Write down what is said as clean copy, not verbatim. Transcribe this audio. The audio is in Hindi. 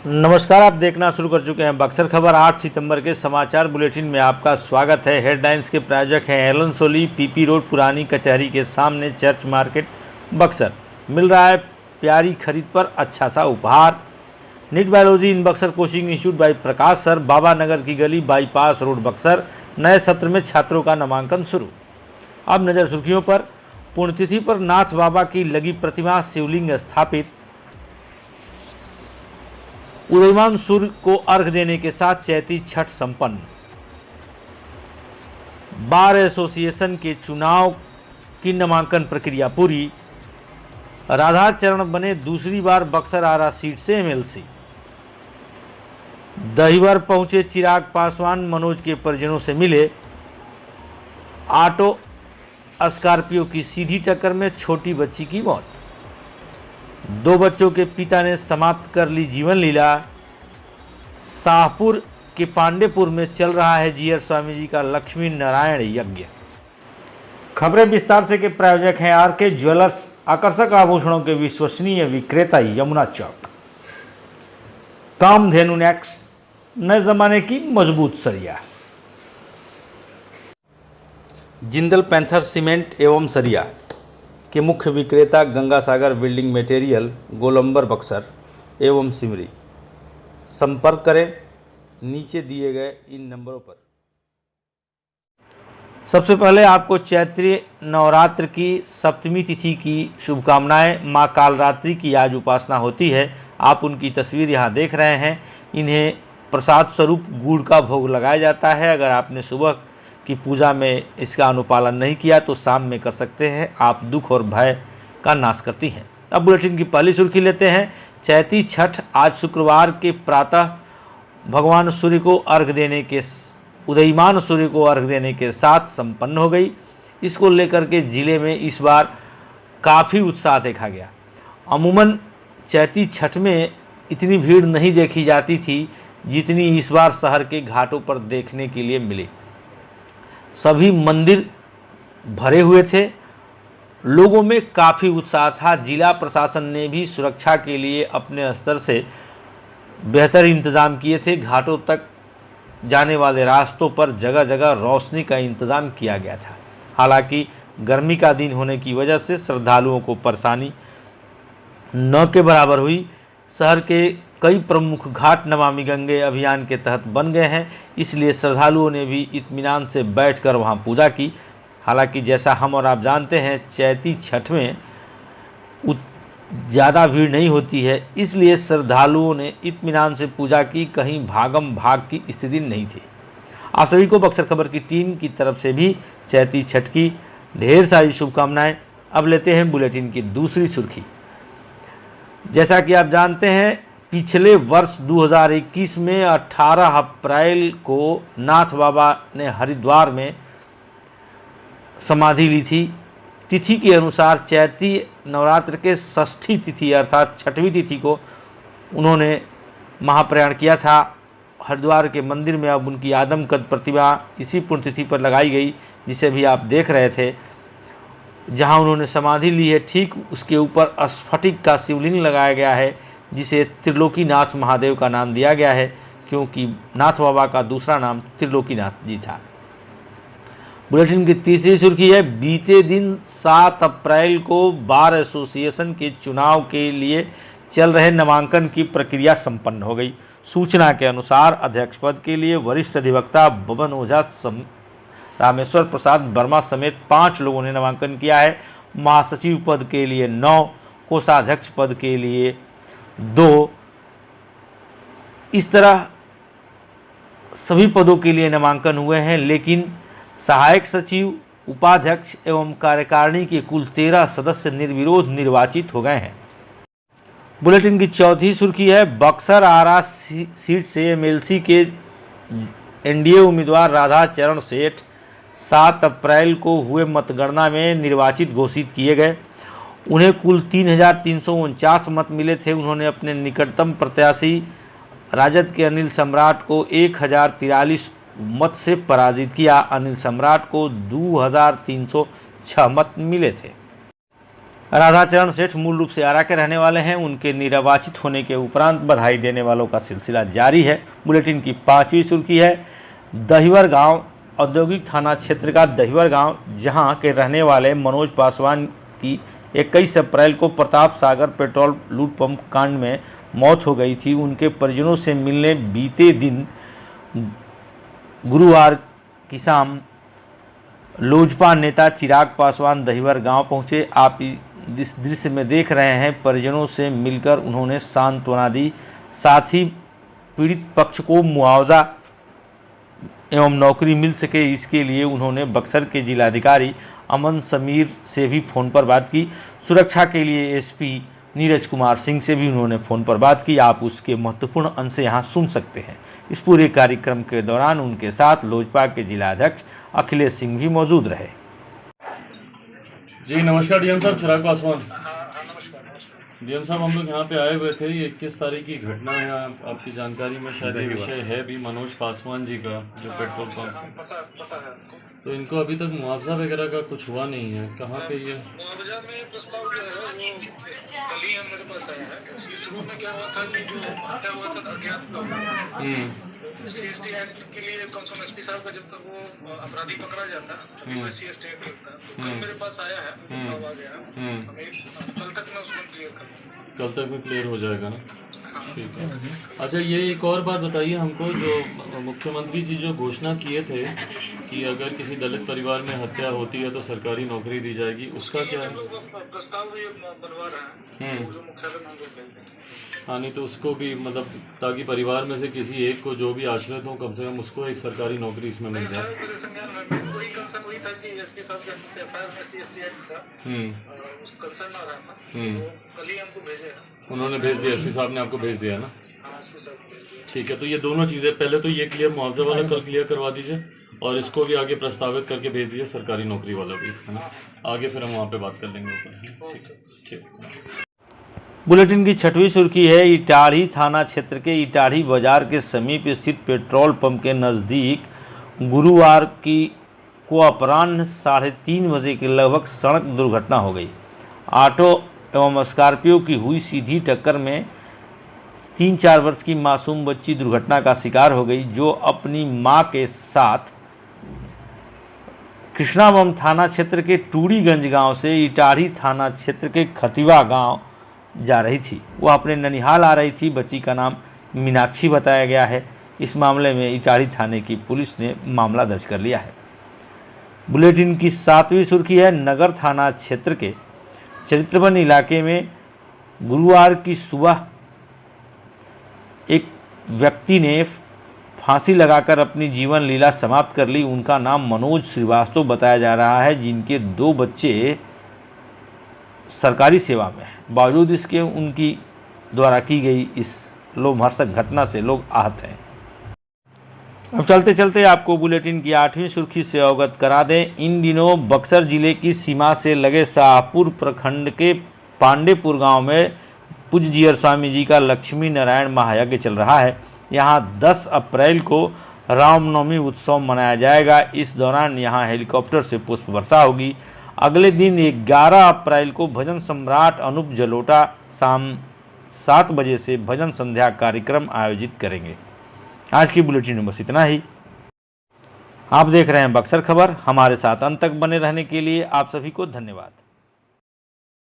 नमस्कार, आप देखना शुरू कर चुके हैं बक्सर खबर। 8 सितंबर के समाचार बुलेटिन में आपका स्वागत है। हेडलाइंस के प्रायोजक हैं एलन सोली, पीपी रोड, पुरानी कचहरी के सामने, चर्च मार्केट, बक्सर। मिल रहा है प्यारी खरीद पर अच्छा सा उपहार। NEET biology in Buxar coaching institute by Prakash sir, Baba Nagar की गली, बाईपास रोड, बक्सर। नए सत्र में छात्रों का नामांकन शुरू। अब नज़र सुर्खियों पर। पुण्यतिथि पर नाथ बाबा की लगी प्रतिमा, शिवलिंग स्थापित। उदयमान सूर्य को अर्घ देने के साथ चैती छठ संपन्न। बार एसोसिएशन के चुनाव की नामांकन प्रक्रिया पूरी। राधा चरण बने दूसरी बार बक्सर आरा सीट से एमएलसी। दहीवर पहुंचे चिराग पासवान, मनोज के परिजनों से मिले। ऑटो स्कॉर्पियो की सीधी टक्कर में छोटी बच्ची की मौत। 2 बच्चों के पिता ने समाप्त कर ली जीवन लीला। शाहपुर के पांडेपुर में चल रहा है जीयर स्वामी जी का लक्ष्मी नारायण यज्ञ। खबरें विस्तार से के प्रायोजक हैं आरके ज्वेलर्स, आकर्षक आभूषणों के विश्वसनीय विक्रेता, यमुना चौक। कामधेनु नेक्स, नए जमाने की मजबूत सरिया। जिंदल पैंथर सीमेंट एवं सरिया के मुख्य विक्रेता गंगा सागर बिल्डिंग मटेरियल, गोलंबर, बक्सर एवं सिमरी। संपर्क करें नीचे दिए गए इन नंबरों पर। सबसे पहले आपको चैत्री नवरात्र की सप्तमी तिथि की शुभकामनाएं। मां कालरात्रि की आज उपासना होती है। आप उनकी तस्वीर यहां देख रहे हैं। इन्हें प्रसाद स्वरूप गुड़ का भोग लगाया जाता है। अगर आपने सुबह की पूजा में इसका अनुपालन नहीं किया तो शाम में कर सकते हैं। आप दुख और भय का नाश करती हैं। अब बुलेटिन की पहली सुर्खी लेते हैं। चैती छठ आज शुक्रवार के प्रातः भगवान सूर्य को अर्घ देने के उदयमान सूर्य को अर्घ देने के साथ संपन्न हो गई। इसको लेकर के ज़िले में इस बार काफ़ी उत्साह देखा गया। अमूमन चैती छठ में इतनी भीड़ नहीं देखी जाती थी जितनी इस बार शहर के घाटों पर देखने के लिए मिली। सभी मंदिर भरे हुए थे। लोगों में काफ़ी उत्साह था। जिला प्रशासन ने भी सुरक्षा के लिए अपने स्तर से बेहतर इंतज़ाम किए थे। घाटों तक जाने वाले रास्तों पर जगह जगह रोशनी का इंतज़ाम किया गया था। हालांकि गर्मी का दिन होने की वजह से श्रद्धालुओं को परेशानी न के बराबर हुई। शहर के कई प्रमुख घाट नमामि गंगे अभियान के तहत बन गए हैं, इसलिए श्रद्धालुओं ने भी इत्मीनान से बैठकर वहां पूजा की। हालांकि जैसा हम और आप जानते हैं, चैती छठ में ज़्यादा भीड़ नहीं होती है, इसलिए श्रद्धालुओं ने इत्मीनान से पूजा की। कहीं भागम भाग की स्थिति नहीं थी। आप सभी को बक्सर खबर की टीम की तरफ से भी चैती छठ की ढेर सारी शुभकामनाएं। अब लेते हैं बुलेटिन की दूसरी सुर्खी। जैसा कि आप जानते हैं, पिछले वर्ष 2021 में 18 अप्रैल को नाथ बाबा ने हरिद्वार में समाधि ली थी। तिथि के अनुसार चैती नवरात्र के षष्ठी तिथि अर्थात छठवीं तिथि को उन्होंने महाप्रयाण किया था हरिद्वार के मंदिर में। अब उनकी आदमकद प्रतिमा इसी पुण्यतिथि पर लगाई गई, जिसे भी आप देख रहे थे। जहां उन्होंने समाधि ली है, ठीक उसके ऊपर स्फटिक का शिवलिंग लगाया गया है, जिसे त्रिलोकीनाथ महादेव का नाम दिया गया है, क्योंकि नाथ बाबा का दूसरा नाम त्रिलोकीनाथ जी था। बुलेटिन की तीसरी सुर्खी है। बीते दिन 7 अप्रैल को बार एसोसिएशन के चुनाव के लिए चल रहे नामांकन की प्रक्रिया संपन्न हो गई। सूचना के अनुसार अध्यक्ष पद के लिए वरिष्ठ अधिवक्ता बबन ओझा, रामेश्वर प्रसाद वर्मा समेत 5 लोगों ने नामांकन किया है। महासचिव पद के लिए 9, कोषाध्यक्ष पद के लिए 2। इस तरह सभी पदों के लिए नामांकन हुए हैं, लेकिन सहायक सचिव, उपाध्यक्ष एवं कार्यकारिणी के कुल 13 सदस्य निर्विरोध निर्वाचित हो गए हैं। बुलेटिन की चौथी सुर्खी है। बक्सर आरा सीट से एमएलसी के एनडीए उम्मीदवार राधा चरण सेठ 7 अप्रैल को हुए मतगणना में निर्वाचित घोषित किए गए। उन्हें कुल 3,349 मत मिले थे। उन्होंने अपने निकटतम प्रत्याशी राजद के अनिल सम्राट को 1,043 मत से पराजित किया। अनिल सम्राट को 2,306 मत मिले थे। राधाचरण सेठ मूल रूप से आरा के रहने वाले हैं। उनके निर्वाचित होने के उपरांत बधाई देने वालों का सिलसिला जारी है। बुलेटिन की 5वीं सुर्खी है दहिवर गांव औद्योगिक थाना क्षेत्र का दहिवर गांव, जहां के रहने वाले मनोज पासवान की 21 अप्रैल को प्रताप सागर पेट्रोल लूट पंप कांड में मौत हो गई थी। उनके परिजनों से मिलने बीते दिन गुरुवार की शाम लोजपा नेता चिराग पासवान दहिवर गांव पहुंचे। आप इस दृश्य में देख रहे हैं, परिजनों से मिलकर उन्होंने सांत्वना दी। साथ ही पीड़ित पक्ष को मुआवजा एवं नौकरी मिल सके, इसके लिए उन्होंने बक्सर के जिलाधिकारी अमन समीर से भी फ़ोन पर बात की। सुरक्षा के लिए एसपी नीरज कुमार सिंह से भी उन्होंने फ़ोन पर बात की। आप उसके महत्वपूर्ण अंश यहाँ सुन सकते हैं। इस पूरे कार्यक्रम के दौरान उनके साथ लोजपा के जिलाध्यक्ष अखिलेश सिंह भी मौजूद रहे। जी नमस्कार डीएम साहब, चिराग पासवान। डीएम साहब, हम लोग यहाँ पे आए हुए थे। ये 21 तारीख की घटना है, आपकी जानकारी में शायद ये विषय है भी मनोज पासवान जी का, जो पेट्रोल पंप से। तो इनको अभी तक मुआवजा वगैरह का कुछ हुआ नहीं है। कहाँ पे ये मुआवजा में प्रस्ताव जो है वो कल ही मेरे पास आया है। शुरू में क्या हुआ था कि जो हत्या हुआ था अज्ञात लोग, CST एक्ट के लिए कम से कम एसपी साहब का जब तक वो अपराधी पकड़ा जाता है CST एक्ट लगता है। तो कल मेरे पास आया है, प्रस्ताव आ गया। कल तक मैं उसको क्लियर करूँगा। कल तक में क्लियर हो जाएगा ना? ठीक है। अच्छा, ये एक और बात बताइए हमको, जो मुख्यमंत्री जी जो घोषणा किए थे कि अगर किसी दलित परिवार में हत्या होती है तो सरकारी नौकरी दी जाएगी, उसका क्या है? प्रस्ताव बनवा रहे हैं जो मुख्यालय में भेजते हैं। हाँ, नहीं तो उसको भी मतलब ताकि परिवार में से किसी एक को जो भी आश्रित हो, कम से कम उसको एक सरकारी नौकरी इसमें मिल जाए। मेरे संज्ञान में वही कंसर्न वही था कि एसपी साहब के एफआईआर में CST एक्ट का उस कंसर्न आ रहा था। तो कल ही हमको भेजे, उन्होंने भेज दिया, एसपी साहब ने आपको भेज दिया ना? हाँ, एसपी साहब को भेज दिया। ठीक है, तो ये दोनों चीज़ें, पहले तो ये क्लियर मुआवजे वाला कल क्लियर करवा दीजिए और इसको भी आगे प्रस्तावित करके भेज दीजिए सरकारी नौकरी वाला भी, है ना? आगे फिर हम वहाँ पे बात कर लेंगे ऊपर। ठीक है, ठीक। बुलेटिन की 6वीं सुर्खी है इटाढ़ी थाना क्षेत्र के इटाढ़ी बाजार के समीप स्थित पेट्रोल पंप के नज़दीक गुरुवार को अपराह्न 3:30 बजे के लगभग सड़क दुर्घटना हो गई। ऑटो एवं स्कॉर्पियो की हुई सीधी टक्कर में 3-4 वर्ष की मासूम बच्ची दुर्घटना का शिकार हो गई, जो अपनी मां के साथ कृष्णाबम थाना क्षेत्र के टूड़ीगंज गांव से इटाढ़ी थाना क्षेत्र के खतिवा गांव जा रही थी। वह अपने ननिहाल आ रही थी। बच्ची का नाम मीनाक्षी बताया गया है। इस मामले में इटाढ़ी थाने की पुलिस ने मामला दर्ज कर लिया है। बुलेटिन की 7वीं सुर्खी है नगर थाना क्षेत्र के चरित्रवन इलाके में गुरुवार की सुबह एक व्यक्ति ने फांसी लगाकर अपनी जीवन लीला समाप्त कर ली। उनका नाम मनोज श्रीवास्तव बताया जा रहा है, जिनके 2 बच्चे सरकारी सेवा में है। बावजूद इसके उनकी द्वारा की गई इस लोमहर्षक घटना से लोग आहत हैं। अब चलते चलते आपको बुलेटिन की 8वीं सुर्खी से अवगत करा दें। इन दिनों बक्सर जिले की सीमा से लगे शाहपुर प्रखंड के पांडेपुर गांव में पूज्य जीयर स्वामी जी का लक्ष्मी नारायण महायज्ञ चल रहा है। यहां 10 अप्रैल को रामनवमी उत्सव मनाया जाएगा। इस दौरान यहां हेलीकॉप्टर से पुष्प वर्षा होगी। अगले दिन 11 अप्रैल को भजन सम्राट अनूप जलोटा शाम 7 बजे से भजन संध्या कार्यक्रम आयोजित करेंगे। आज की बुलेटिन में बस इतना ही। आप देख रहे हैं बक्सर खबर। हमारे साथ अंत तक बने रहने के लिए आप सभी को धन्यवाद।